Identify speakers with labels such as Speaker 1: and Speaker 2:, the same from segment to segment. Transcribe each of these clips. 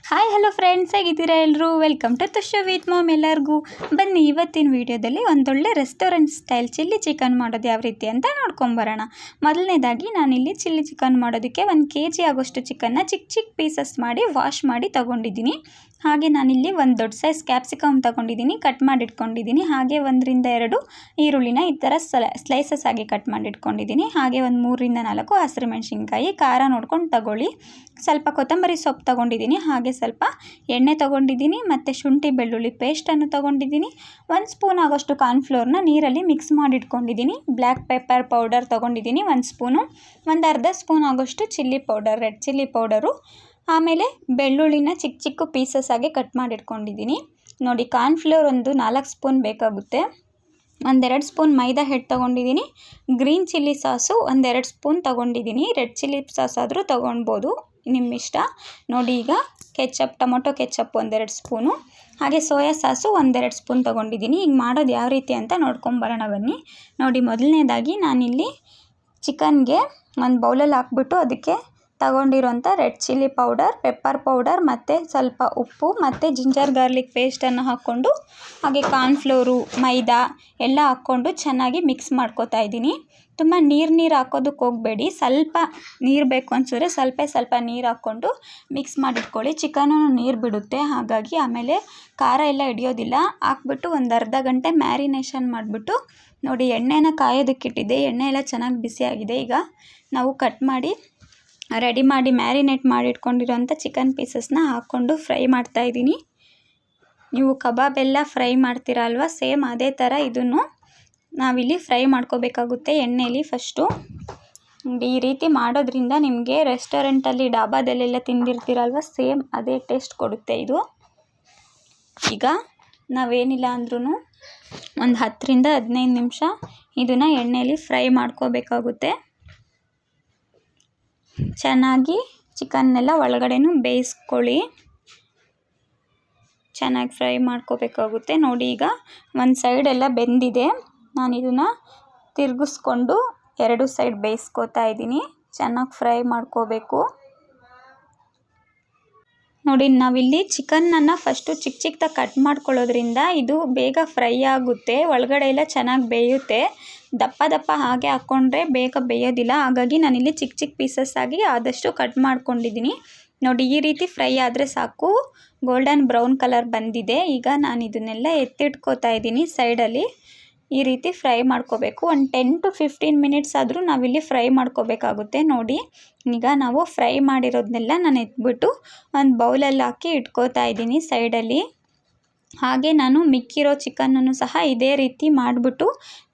Speaker 1: Hi hello friends, ಹೇಗಿದ್ದೀರಾ ಎಲ್ಲರೂ? Welcome to Tushu with mom. ಎಲ್ಲರಿಗೂ ಬನ್ನಿ, ಇವತ್ತಿನ ವೀಡಿಯೋದಲ್ಲಿ ಒಂದೊಳ್ಳೆ ರೆಸ್ಟೋರೆಂಟ್ ಸ್ಟೈಲ್ ಚಿಲ್ಲಿ ಚಿಕನ್ ಮಾಡೋದು ಯಾವ ರೀತಿ ಅಂತ ನೋಡ್ಕೊಂಬರೋಣ. ಮೊದಲನೇದಾಗಿ ನಾನಿಲ್ಲಿ ಚಿಲ್ಲಿ ಚಿಕನ್ ಮಾಡೋದಕ್ಕೆ 1 kg ಆಗೋಷ್ಟು ಚಿಕನ್ನ ಚಿಕ್ಕ ಚಿಕ್ಕ ಪೀಸಸ್ ಮಾಡಿ ವಾಶ್ ಮಾಡಿ ತೊಗೊಂಡಿದ್ದೀನಿ. ಹಾಗೆ ನಾನಿಲ್ಲಿ ಒಂದು ದೊಡ್ಡ ಸೈಜ್ ಕ್ಯಾಪ್ಸಿಕಮ್ ತೊಗೊಂಡಿದ್ದೀನಿ, ಕಟ್ ಮಾಡಿ ಇಟ್ಕೊಂಡಿದ್ದೀನಿ. ಹಾಗೆ 1 ರಿಂದ 2 ಈರುಳ್ಳಿನ ಈ ಥರ ಸ್ಲೈಸಸ್ ಆಗಿ ಕಟ್ ಮಾಡಿ ಇಟ್ಕೊಂಡಿದ್ದೀನಿ. ಹಾಗೆ ಒಂದು 3 ರಿಂದ 4 ಹಸಿರು ಮೆಣಸಿನ್ಕಾಯಿ, ಖಾರ ನೋಡ್ಕೊಂಡು ತಗೊಳ್ಳಿ. ಸ್ವಲ್ಪ ಕೊತ್ತಂಬರಿ ಸೊಪ್ಪು ತೊಗೊಂಡಿದ್ದೀನಿ. ಹಾಗೆ ಸ್ವಲ್ಪ ಎಣ್ಣೆ ತೊಗೊಂಡಿದ್ದೀನಿ ಮತ್ತು ಶುಂಠಿ ಬೆಳ್ಳುಳ್ಳಿ ಪೇಸ್ಟನ್ನು ತೊಗೊಂಡಿದ್ದೀನಿ. 1 ಸ್ಪೂನ್ ಆಗೋಷ್ಟು ಕಾರ್ನ್ಫ್ಲೋರ್ನ ನೀರಲ್ಲಿ ಮಿಕ್ಸ್ ಮಾಡಿ ಇಟ್ಕೊಂಡಿದ್ದೀನಿ. ಬ್ಲ್ಯಾಕ್ ಪೆಪ್ಪರ್ ಪೌಡರ್ ತೊಗೊಂಡಿದ್ದೀನಿ 1 ಸ್ಪೂನು. ಒಂದು ಅರ್ಧ ಸ್ಪೂನ್ ಆಗೋಷ್ಟು chilli powder, red chilli powder. ಆಮೇಲೆ ಬೆಳ್ಳುಳ್ಳಿನ ಚಿಕ್ಕ ಚಿಕ್ಕ ಪೀಸಸ್ ಆಗಿ ಕಟ್ ಮಾಡಿ ಇಟ್ಕೊಂಡಿದ್ದೀನಿ. ನೋಡಿ, ಕಾರ್ನ್ಫ್ಲೋರ್ ಒಂದು 4 ಸ್ಪೂನ್ ಬೇಕಾಗುತ್ತೆ. 1-2 ಸ್ಪೂನ್ ಮೈದಾ ಹಿಟ್ಟು ತೊಗೊಂಡಿದ್ದೀನಿ. ಗ್ರೀನ್ ಚಿಲ್ಲಿ ಸಾಸು 1-2 ಸ್ಪೂನ್ ತೊಗೊಂಡಿದ್ದೀನಿ. ರೆಡ್ ಚಿಲ್ಲಿ ಸಾಸ್ ಆದರೂ ತೊಗೊಳ್ಬೋದು, ನಿಮ್ಮಿಷ್ಟ. ನೋಡಿ, ಈಗ ಟೊಮೊಟೊ ಕೆಚಪ್ 1-2 ಸ್ಪೂನು. ಹಾಗೆ ಸೋಯಾ ಸಾಸು 1-2 ಸ್ಪೂನ್ ತೊಗೊಂಡಿದ್ದೀನಿ. ಈಗ ಮಾಡೋದು ಯಾವ ರೀತಿ ಅಂತ ನೋಡ್ಕೊಂಬರೋಣ ಬನ್ನಿ. ನೋಡಿ, ಮೊದಲನೇದಾಗಿ ನಾನಿಲ್ಲಿ ಚಿಕನ್ಗೆ ಒಂದು ಬೌಲಲ್ಲಿ ಹಾಕ್ಬಿಟ್ಟು ಅದಕ್ಕೆ ತಗೊಂಡಿರೋಂಥ red chilli powder, pepper powder ಮತ್ತು ಸ್ವಲ್ಪ ಉಪ್ಪು ಮತ್ತು ಜಿಂಜರ್ ಗಾರ್ಲಿಕ್ ಪೇಸ್ಟನ್ನು ಹಾಕ್ಕೊಂಡು, ಹಾಗೆ ಕಾರ್ನ್ಫ್ಲೋರು, ಮೈದಾ ಎಲ್ಲ ಹಾಕ್ಕೊಂಡು ಚೆನ್ನಾಗಿ ಮಿಕ್ಸ್ ಮಾಡ್ಕೋತಾ ಇದ್ದೀನಿ. ತುಂಬ ನೀರು ಹಾಕೋದಕ್ಕೆ ಹೋಗಬೇಡಿ. ಸ್ವಲ್ಪ ನೀರು ಬೇಕು ಅನಿಸಿದ್ರೆ ಸ್ವಲ್ಪ ನೀರು ಹಾಕ್ಕೊಂಡು ಮಿಕ್ಸ್ ಮಾಡಿಟ್ಕೊಳ್ಳಿ. ಚಿಕನು ನೀರು ಬಿಡುತ್ತೆ, ಹಾಗಾಗಿ ಆಮೇಲೆ ಖಾರ ಎಲ್ಲ ಹಿಡಿಯೋದಿಲ್ಲ. ಹಾಕ್ಬಿಟ್ಟು ಒಂದು ಅರ್ಧ ಗಂಟೆ ಮ್ಯಾರಿನೇಷನ್ ಮಾಡಿಬಿಟ್ಟು, ನೋಡಿ, ಎಣ್ಣೆನ ಕಾಯೋದಕ್ಕಿಟ್ಟಿದ್ದೆ. ಎಣ್ಣೆ ಎಲ್ಲ ಚೆನ್ನಾಗಿ ಬಿಸಿಯಾಗಿದೆ. ಈಗ ನಾವು ರೆಡಿ ಮಾಡಿ ಮ್ಯಾರಿನೇಟ್ ಮಾಡಿ ಇಟ್ಕೊಂಡಿರೋಂಥ ಚಿಕನ್ ಪೀಸಸ್ನ ಹಾಕ್ಕೊಂಡು ಫ್ರೈ ಮಾಡ್ತಾಯಿದ್ದೀನಿ. ನೀವು ಕಬಾಬ್ ಎಲ್ಲ ಫ್ರೈ ಮಾಡ್ತೀರಾ ಅಲ್ವಾ, ಸೇಮ್ ಅದೇ ಥರ ಇದನ್ನು ನಾವಿಲ್ಲಿ ಫ್ರೈ ಮಾಡ್ಕೋಬೇಕಾಗುತ್ತೆ ಎಣ್ಣೆಯಲ್ಲಿ ಫಸ್ಟು. ಈ ರೀತಿ ಮಾಡೋದ್ರಿಂದ ನಿಮಗೆ ರೆಸ್ಟೋರೆಂಟಲ್ಲಿ ಡಾಬಾದಲ್ಲೆಲ್ಲ ತಿಂದಿರ್ತೀರಲ್ವ, ಸೇಮ್ ಅದೇ ಟೇಸ್ಟ್ ಕೊಡುತ್ತೆ ಇದು. ಈಗ ನಾವೇನಿಲ್ಲ ಅಂದ್ರೂ ಒಂದು 10 ರಿಂದ 15 ನಿಮಿಷ ಇದನ್ನು ಎಣ್ಣೆಯಲ್ಲಿ ಫ್ರೈ ಮಾಡ್ಕೋಬೇಕಾಗುತ್ತೆ. ಚೆನ್ನಾಗಿ ಚಿಕನ್ನೆಲ್ಲ ಒಳಗಡೆನೂ ಬೇಯಿಸ್ಕೊಳ್ಳಿ. ಚೆನ್ನಾಗಿ ಫ್ರೈ ಮಾಡ್ಕೋಬೇಕಾಗುತ್ತೆ. ನೋಡಿ, ಈಗ ಒಂದು ಸೈಡ್ ಎಲ್ಲ ಬೆಂದಿದೆ. ನಾನು ಇದನ್ನು ತಿರುಗಿಸ್ಕೊಂಡು 2 ಸೈಡ್ ಬೇಯಿಸ್ಕೋತಾ ಇದ್ದೀನಿ. ಚೆನ್ನಾಗಿ ಫ್ರೈ ಮಾಡ್ಕೋಬೇಕು. ನೋಡಿ, ನಾವಿಲ್ಲಿ ಚಿಕನ್ನನ್ನು ಫಸ್ಟು ಚಿಕ್ಕ ಚಿಕ್ಕದಾಗಿ ಕಟ್ ಮಾಡ್ಕೊಳ್ಳೋದ್ರಿಂದ ಇದು ಬೇಗ ಫ್ರೈ ಆಗುತ್ತೆ, ಒಳಗಡೆ ಎಲ್ಲ ಚೆನ್ನಾಗಿ ಬೇಯುತ್ತೆ. ದಪ್ಪ ಹಾಗೆ ಹಾಕ್ಕೊಂಡ್ರೆ ಬೇಗ ಬೇಯೋದಿಲ್ಲ. ಹಾಗಾಗಿ ನಾನಿಲ್ಲಿ ಚಿಕ್ಕ ಚಿಕ್ಕ ಪೀಸಸ್ ಆಗಿ ಆದಷ್ಟು ಕಟ್ ಮಾಡ್ಕೊಂಡಿದ್ದೀನಿ. ನೋಡಿ, ಈ ರೀತಿ ಫ್ರೈ ಆದರೆ ಸಾಕು. ಗೋಲ್ಡನ್ ಬ್ರೌನ್ ಕಲರ್ ಬಂದಿದೆ. ಈಗ ನಾನು ಇದನ್ನೆಲ್ಲ ಎತ್ತಿಟ್ಕೋತಾ ಇದ್ದೀನಿ ಸೈಡಲ್ಲಿ. ಈ ರೀತಿ ಫ್ರೈ ಮಾಡ್ಕೋಬೇಕು. ಒಂದು 10 to 15 ಮಿನಿಟ್ಸ್ ಆದರೂ ನಾವಿಲ್ಲಿ ಫ್ರೈ ಮಾಡ್ಕೋಬೇಕಾಗುತ್ತೆ. ನೋಡಿ, ಈಗ ನಾವು ಫ್ರೈ ಮಾಡಿರೋದನ್ನೆಲ್ಲ ನಾನು ಎತ್ಬಿಟ್ಟು ಒಂದು ಬೌಲಲ್ಲಿ ಹಾಕಿ ಇಟ್ಕೋತಾ ಇದ್ದೀನಿ ಸೈಡಲ್ಲಿ. ಹಾಗೆ ನಾನು ಮಿಕ್ಕಿರೋ ಚಿಕನನ್ನು ಸಹ ಇದೇ ರೀತಿ ಮಾಡಿಬಿಟ್ಟು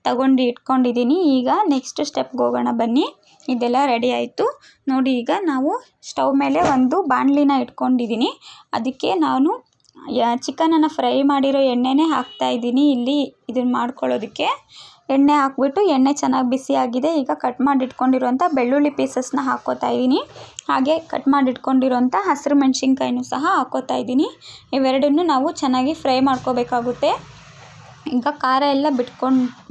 Speaker 1: ತಗೊಂಡು ಇಟ್ಕೊಂಡಿದ್ದೀನಿ. ಈಗ ನೆಕ್ಸ್ಟ್ ಸ್ಟೆಪ್ಗೆ ಹೋಗೋಣ ಬನ್ನಿ. ಇದೆಲ್ಲ ರೆಡಿ ಆಯಿತು. ನೋಡಿ, ಈಗ ನಾವು ಸ್ಟವ್ ಮೇಲೆ ಒಂದು ಬಾಣಲಿನ ಇಟ್ಕೊಂಡಿದ್ದೀನಿ. ಅದಕ್ಕೆ ನಾನು ಚಿಕನನ್ನು ಫ್ರೈ ಮಾಡಿರೋ ಎಣ್ಣೆನೇ ಹಾಕ್ತಾಯಿದ್ದೀನಿ ಇಲ್ಲಿ ಇದನ್ನು ಮಾಡ್ಕೊಳ್ಳೋದಕ್ಕೆ. ಎಣ್ಣೆ ಹಾಕ್ಬಿಟ್ಟು, ಎಣ್ಣೆ ಚೆನ್ನಾಗಿ ಬಿಸಿಯಾಗಿದೆ. ಈಗ ಕಟ್ ಮಾಡಿ ಇಟ್ಕೊಂಡಿರೋಂಥ ಬೆಳ್ಳುಳ್ಳಿ ಪೀಸಸ್ನ ಹಾಕ್ಕೋತಾ ಇದ್ದೀನಿ. ಹಾಗೆ ಕಟ್ ಮಾಡಿ ಇಟ್ಕೊಂಡಿರೋಂಥ ಹಸಿರು ಮೆಣಸಿನ್ಕಾಯಿನೂ ಸಹ ಹಾಕ್ಕೋತಾ ಇದ್ದೀನಿ. ಇವೆರಡನ್ನೂ ನಾವು ಚೆನ್ನಾಗಿ ಫ್ರೈ ಮಾಡ್ಕೋಬೇಕಾಗುತ್ತೆ. ಈಗ ಖಾರ ಎಲ್ಲ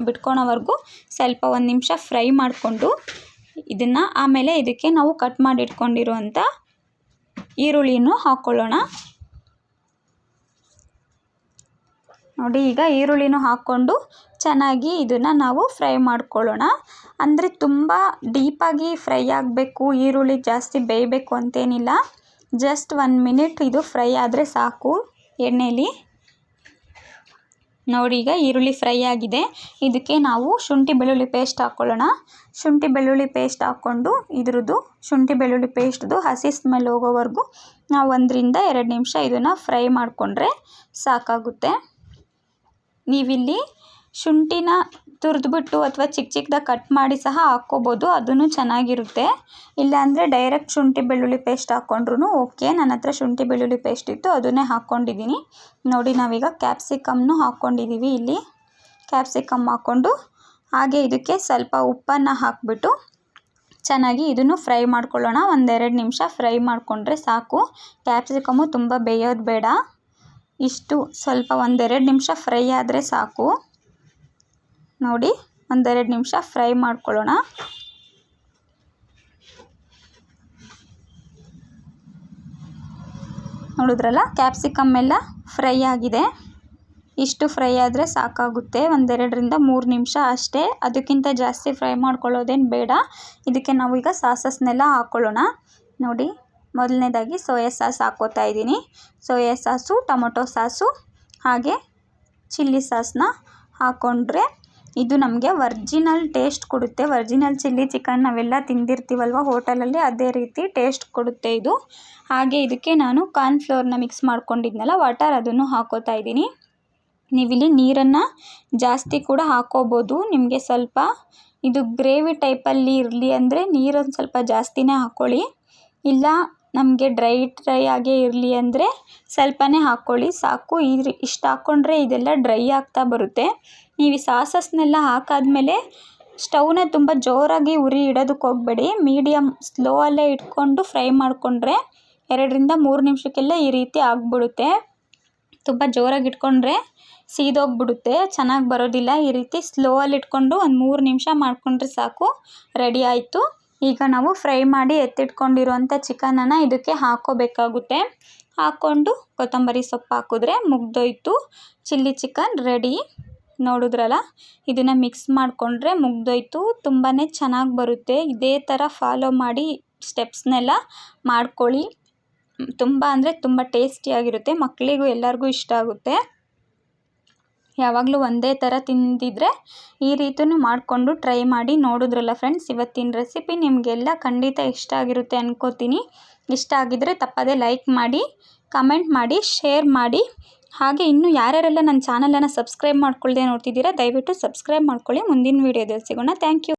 Speaker 1: ಬಿಟ್ಕೊಳೋವರೆಗೂ ಸ್ವಲ್ಪ 1 ನಿಮಿಷ ಫ್ರೈ ಮಾಡಿಕೊಂಡು ಇದನ್ನು ಆಮೇಲೆ ಇದಕ್ಕೆ ನಾವು ಕಟ್ ಮಾಡಿ ಇಟ್ಕೊಂಡಿರೋಂಥ ಈರುಳ್ಳಿನೂ ಹಾಕ್ಕೊಳ್ಳೋಣ. ನೋಡಿ, ಈಗ ಈರುಳ್ಳಿನೂ ಹಾಕ್ಕೊಂಡು ಚೆನ್ನಾಗಿ ಇದನ್ನು ನಾವು ಫ್ರೈ ಮಾಡ್ಕೊಳ್ಳೋಣ. ಅಂದರೆ ತುಂಬ ಡೀಪಾಗಿ ಫ್ರೈ ಆಗಬೇಕು, ಈರುಳ್ಳಿ ಜಾಸ್ತಿ ಬೇಯಬೇಕು ಅಂತೇನಿಲ್ಲ. ಜಸ್ಟ್ 1 ಮಿನಿಟ್ ಇದು ಫ್ರೈ ಆದರೆ ಸಾಕು ಎಣ್ಣೆಯಲ್ಲಿ. ನೋಡಿ, ಈಗ ಈರುಳ್ಳಿ ಫ್ರೈ ಆಗಿದೆ. ಇದಕ್ಕೆ ನಾವು ಶುಂಠಿ ಬೆಳ್ಳುಳ್ಳಿ ಪೇಸ್ಟ್ ಹಾಕ್ಕೊಳ್ಳೋಣ. ಶುಂಠಿ ಬೆಳ್ಳುಳ್ಳಿ ಪೇಸ್ಟ್ ಹಾಕ್ಕೊಂಡು ಇದ್ರದ್ದು ಶುಂಠಿ ಬೆಳ್ಳುಳ್ಳಿ ಪೇಸ್ಟ್ದು ಹಸಿ ಸ್ಮೆಲ್ ಹೋಗೋವರೆಗೂ ನಾವು 1 ರಿಂದ 2 ನಿಮಿಷ ಇದನ್ನು ಫ್ರೈ ಮಾಡಿಕೊಂಡ್ರೆ ಸಾಕಾಗುತ್ತೆ. ನೀವಿಲ್ಲಿ ಶುಂಠಿನ ತುರಿದ್ಬಿಟ್ಟು ಅಥವಾ ಚಿಕ್ಕ ಚಿಕ್ಕದಾಗಿ ಕಟ್ ಮಾಡಿ ಸಹ ಹಾಕ್ಕೋಬೋದು, ಅದೂ ಚೆನ್ನಾಗಿರುತ್ತೆ. ಇಲ್ಲಾಂದರೆ ಡೈರೆಕ್ಟ್ ಶುಂಠಿ ಬೆಳ್ಳುಳ್ಳಿ ಪೇಸ್ಟ್ ಹಾಕ್ಕೊಂಡ್ರೂ ಓಕೆ. ನನ್ನ ಹತ್ರ ಶುಂಠಿ ಬೆಳ್ಳುಳ್ಳಿ ಪೇಸ್ಟ್ ಇತ್ತು, ಅದನ್ನೇ ಹಾಕ್ಕೊಂಡಿದ್ದೀನಿ. ನೋಡಿ, ನಾವೀಗ ಕ್ಯಾಪ್ಸಿಕಮ್ನು ಹಾಕ್ಕೊಂಡಿದ್ದೀವಿ. ಇಲ್ಲಿ ಕ್ಯಾಪ್ಸಿಕಮ್ ಹಾಕ್ಕೊಂಡು ಹಾಗೆ ಇದಕ್ಕೆ ಸ್ವಲ್ಪ ಉಪ್ಪನ್ನು ಹಾಕ್ಬಿಟ್ಟು ಚೆನ್ನಾಗಿ ಇದನ್ನು ಫ್ರೈ ಮಾಡ್ಕೊಳ್ಳೋಣ. 1-2 ನಿಮಿಷ ಫ್ರೈ ಮಾಡಿಕೊಂಡ್ರೆ ಸಾಕು. ಕ್ಯಾಪ್ಸಿಕಮ್ಮು ತುಂಬ ಬೇಯೋದು ಬೇಡ, ಇಷ್ಟು ಸ್ವಲ್ಪ 1-2 ನಿಮಿಷ ಫ್ರೈ ಆದರೆ ಸಾಕು. ನೋಡಿ, 1-2 ನಿಮಿಷ ಫ್ರೈ ಮಾಡ್ಕೊಳ್ಳೋಣ. ನೋಡಿದ್ರಲ್ಲ, ಕ್ಯಾಪ್ಸಿಕಮ್ ಎಲ್ಲ ಫ್ರೈ ಆಗಿದೆ. ಇಷ್ಟು ಫ್ರೈ ಆದರೆ ಸಾಕಾಗುತ್ತೆ, 1-2 ನಿಮಿಷ ಅಷ್ಟೇ, ಅದಕ್ಕಿಂತ ಜಾಸ್ತಿ ಫ್ರೈ ಮಾಡ್ಕೊಳ್ಳೋದೇನು ಬೇಡ. ಇದಕ್ಕೆ ನಾವು ಈಗ ಸಾಸಸ್ನೆಲ್ಲ ಹಾಕ್ಕೊಳ್ಳೋಣ. ನೋಡಿ, ಮೊದಲನೇದಾಗಿ ಸೋಯಾ ಸಾಸ್ ಹಾಕ್ಕೋತಾ ಇದ್ದೀನಿ. ಸೋಯಾ ಸಾಸು, ಟೊಮೊಟೊ ಸಾಸು ಹಾಗೆ ಚಿಲ್ಲಿ ಸಾಸನ್ನ ಹಾಕ್ಕೊಂಡ್ರೆ ಇದು ನಮಗೆ ಒರ್ಜಿನಲ್ ಟೇಸ್ಟ್ ಕೊಡುತ್ತೆ. ಒರ್ಜಿನಲ್ ಚಿಲ್ಲಿ ಚಿಕನ್ ನಾವೆಲ್ಲ ತಿಂದಿರ್ತೀವಲ್ವ ಹೋಟೆಲಲ್ಲಿ, ಅದೇ ರೀತಿ ಟೇಸ್ಟ್ ಕೊಡುತ್ತೆ ಇದು. ಹಾಗೆ ಇದಕ್ಕೆ ನಾನು ಕಾರ್ನ್ಫ್ಲೋರ್ನ ಮಿಕ್ಸ್ ಮಾಡ್ಕೊಂಡಿದ್ನಲ್ಲ ವಾಟರ್, ಅದನ್ನು ಹಾಕ್ಕೋತಾ ಇದ್ದೀನಿ. ನೀವಿಲ್ಲಿ ನೀರನ್ನು ಜಾಸ್ತಿ ಕೂಡ ಹಾಕ್ಕೋಬೋದು. ನಿಮಗೆ ಸ್ವಲ್ಪ ಇದು ಗ್ರೇವಿ ಟೈಪಲ್ಲಿ ಇರಲಿ ಅಂದರೆ ನೀರೊಂದು ಸ್ವಲ್ಪ ಜಾಸ್ತಿನೇ ಹಾಕ್ಕೊಳ್ಳಿ. ಇಲ್ಲ ನಮಗೆ ಡ್ರೈ ಆಗೇ ಇರಲಿ ಅಂದರೆ ಸ್ವಲ್ಪನೇ ಹಾಕ್ಕೊಳ್ಳಿ ಸಾಕು. ಇಷ್ಟು ಹಾಕ್ಕೊಂಡ್ರೆ ಇದೆಲ್ಲ ಡ್ರೈ ಆಗ್ತಾ ಬರುತ್ತೆ. ನೀವು ಈ ಸಾಸಸ್ನೆಲ್ಲ ಹಾಕಾದ್ಮೇಲೆ ಸ್ಟವ್ನ ತುಂಬ ಜೋರಾಗಿ ಉರಿ ಇಡೋದಕ್ಕೆ ಹೋಗಬೇಡಿ. ಮೀಡಿಯಮ್ ಸ್ಲೋ ಅಲ್ಲೇ ಇಟ್ಕೊಂಡು ಫ್ರೈ ಮಾಡಿಕೊಂಡ್ರೆ 2-3 ನಿಮಿಷಕ್ಕೆಲ್ಲ ಈ ರೀತಿ ಆಗಿಬಿಡುತ್ತೆ. ತುಂಬ ಜೋರಾಗಿ ಇಟ್ಕೊಂಡ್ರೆ ಸೀದೋಗ್ಬಿಡುತ್ತೆ, ಚೆನ್ನಾಗಿ ಬರೋದಿಲ್ಲ. ಈ ರೀತಿ ಸ್ಲೋ ಅಲ್ಲಿ ಇಟ್ಕೊಂಡು ಒಂದು 3 ನಿಮಿಷ ಮಾಡಿಕೊಂಡ್ರೆ ಸಾಕು, ರೆಡಿ ಆಯಿತು. ಈಗ ನಾವು ಫ್ರೈ ಮಾಡಿ ಎತ್ತಿಟ್ಕೊಂಡಿರೋಂಥ ಚಿಕನನ್ನು ಇದಕ್ಕೆ ಹಾಕ್ಕೋಬೇಕಾಗುತ್ತೆ. ಹಾಕ್ಕೊಂಡು ಕೊತ್ತಂಬರಿ ಸೊಪ್ಪು ಹಾಕಿದ್ರೆ ಮುಗ್ದೋಯ್ತು, ಚಿಲ್ಲಿ ಚಿಕನ್ ರೆಡಿ. ನೋಡಿದ್ರಲ್ಲ, ಇದನ್ನು ಮಿಕ್ಸ್ ಮಾಡಿಕೊಂಡ್ರೆ ಮುಗ್ದೋಯ್ತು. ತುಂಬಾ ಚೆನ್ನಾಗಿ ಬರುತ್ತೆ. ಇದೇ ಥರ ಫಾಲೋ ಮಾಡಿ ಸ್ಟೆಪ್ಸ್ನೆಲ್ಲ ಮಾಡ್ಕೊಳ್ಳಿ. ತುಂಬ ಅಂದರೆ ತುಂಬ ಟೇಸ್ಟಿಯಾಗಿರುತ್ತೆ. ಮಕ್ಕಳಿಗೂ ಎಲ್ಲರಿಗೂ ಇಷ್ಟ ಆಗುತ್ತೆ. ಯಾವಾಗಲೂ ಒಂದೇ ಥರ ತಿಂದಿದ್ರೆ ಈ ರೀತಿಯೂ ಮಾಡಿಕೊಂಡು ಟ್ರೈ ಮಾಡಿ. ನೋಡಿದ್ರಲ್ಲ ಫ್ರೆಂಡ್ಸ್, ಇವತ್ತಿನ ರೆಸಿಪಿ ನಿಮಗೆಲ್ಲ ಖಂಡಿತ ಇಷ್ಟ ಆಗಿರುತ್ತೆ ಅನ್ಕೋತೀನಿ. ಇಷ್ಟ ಆಗಿದ್ದರೆ ತಪ್ಪದೇ ಲೈಕ್ ಮಾಡಿ, ಕಮೆಂಟ್ ಮಾಡಿ, ಶೇರ್ ಮಾಡಿ. ಹಾಗೆ ಇನ್ನೂ ಯಾರ್ಯಾರೆಲ್ಲ ನನ್ನ ಚಾನಲನ್ನು ಸಬ್ಸ್ಕ್ರೈಬ್ ಮಾಡ್ಕೊಳ್ಳದೆ ನೋಡ್ತಿದ್ದೀರಾ, ದಯವಿಟ್ಟು ಸಬ್ಸ್ಕ್ರೈಬ್ ಮಾಡ್ಕೊಳ್ಳಿ. ಮುಂದಿನ ವೀಡಿಯೋದಲ್ಲಿ ಸಿಗೋಣ. Thank you.